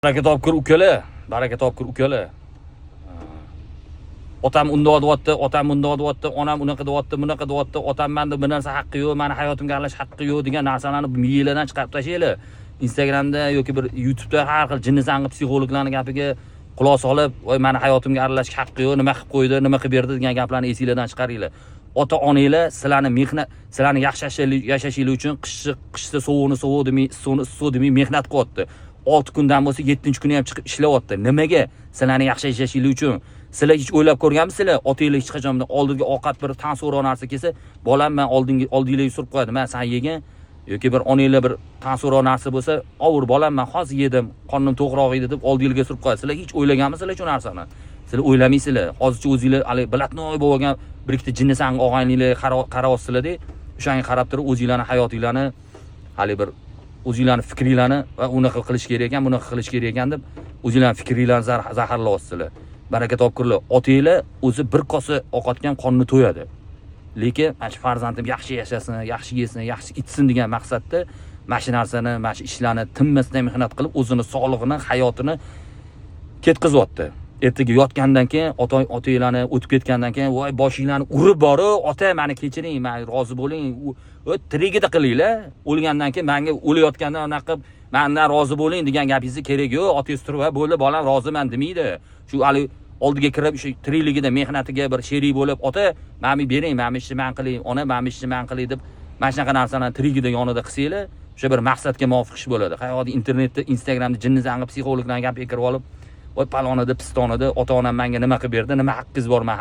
Baraka topkur ukalar, baraka topkur ukalar. Otam unda deyapti, otam bunda deyapti, onam unaqa deyapti, bunaqa deyapti, otam menda bu narsa haqqi yo'q, meni hayotimga aralashish haqqi yo'q degan narsalarni miyalardan chiqarib tashlaylar. Instagramda yoki bir YouTube'da har xil jinni sangi psixologlarning gapiga quloq solib, voy meni hayotimga aralashish haqqi yo'q, nima qilib qo'ydi, nima qilib berdi degan gaplarni esingizdan chiqaringlar. Ota-onanglar sizlarni sizlarni yaxshi yashashingiz uchun qishda sovuqni sovuq demay, issiq demay mehnat qilyapti. 6 kundan bo'lsa 7-kuni ham chiqib ishlayapti. Nimaga? Sizlarni yaxshi yashashingiz uchun. Sizlar hech o'ylab ko'rganmisizlar? Otanglar hech qachon oldingi ovqat bir tan so'roq narsa kelsa, bolam men oldinglarga surib qo'yadi. Men sen yegan yoki bir onanglar bir tan so'roq narsa bo'lsa, "Ovur bolam, men hozir yedim, qornim to'g'roq edi" deb oldinglarga surib qo'yadi. Sizlar hech o'ylaganmisizlar shu narsani? Sizlar o'ylamaysizlar. Hozircha o'zingizlar hali bilatnoy bo'lgan bir ikkita jinni sang og'ayninglar qarayapsizlar-da, o'shanga qarab turib o'zingizlarning hayotinglarni hali bir o'zingizlarning fikringlarni va unaqa qilish kerak ekan, bunaqa qilish kerak ekan deb o'zingizlarning fikringlarni zaharlayapsizlar. Baraka topkurlar. Otanglar o'zi bir kosa ovqatga qonni to'yadi. Lekin mana shu farzandim yaxshi yashasin, yaxshi yesin, yaxshi ichsin degan maqsadda mana shu narsani, mana shu ishlarni tinmasdan mehnat qilib, o'zini sog'lig'ini, hayotini ketqizyapti. Ertaga yotgandan keyin otanglarni o'tib ketgandan keyin voy boshinglarni urib boru, ota meni kechiring, men rozi bo'ling. Tirigida qilinglar. O'lgandan keyin menga o'layotganda unaqa qilib mendan rozi bo'ling degan gapingiz kerak yo'q. Otangiz turib, bo'ldi, bolam roziman demaydi. Shu hali oldiga kirib shu tirikligida mehnatiga bir sherik bo'lib, ota meni bering, meni ishni men qiling, ona meni ishni men qiling deb mana shunaqa narsalarni tirikida yonida qilsanglar, o'sha bir maqsadga muvofiq ish bo'ladi. Hayotda internetda, Instagramda jinni zangi psixologlarning gapiga kirib olib, voy palonida, pistonida ota-onam menga nima qilib berdi, nima haqqingiz bor men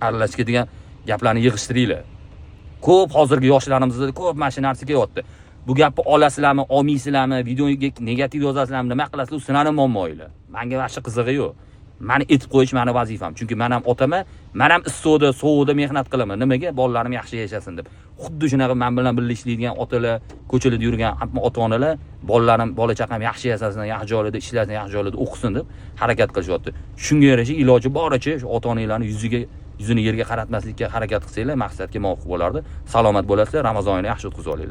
aralashishga degan gaplarni yig'ishtiringlar. Ko'p hozirgi yoshlarimizda ko'p mana shu narsa kelyapti. Bu gapni olasizlarmi, olmaysizlarmi, videoga negativ yozasizlarmi, nima qilasizlar, sizlarning muammoinglar. Menga boshqa qizig'i yo'q. Meni etib qo'yish meni vazifam. Chunki men ham otaman, men ham issiqda, sovuqda mehnat qilaman. Nimaga? Bolalarim yaxshi yashasin deb. Xuddi shunaqa men bilan birga ishlaydigan otalar, ko'chalarda yurgan ota-onalar, bolalarim, bola-chaqam yaxshi yashasin, yaxshi joylarda ishlasin, yaxshi joylarda o'qisin deb harakat qilishyapti. Shunga yarasha iloji boricha shu ota-onalarni yuzini yerga qaratmaslikka harakat qilsanglar, maqsadga muvofiq bo'lardi. Salomat bo'lasizlar, Ramazon oyini yaxshi o'tkazib olinglar.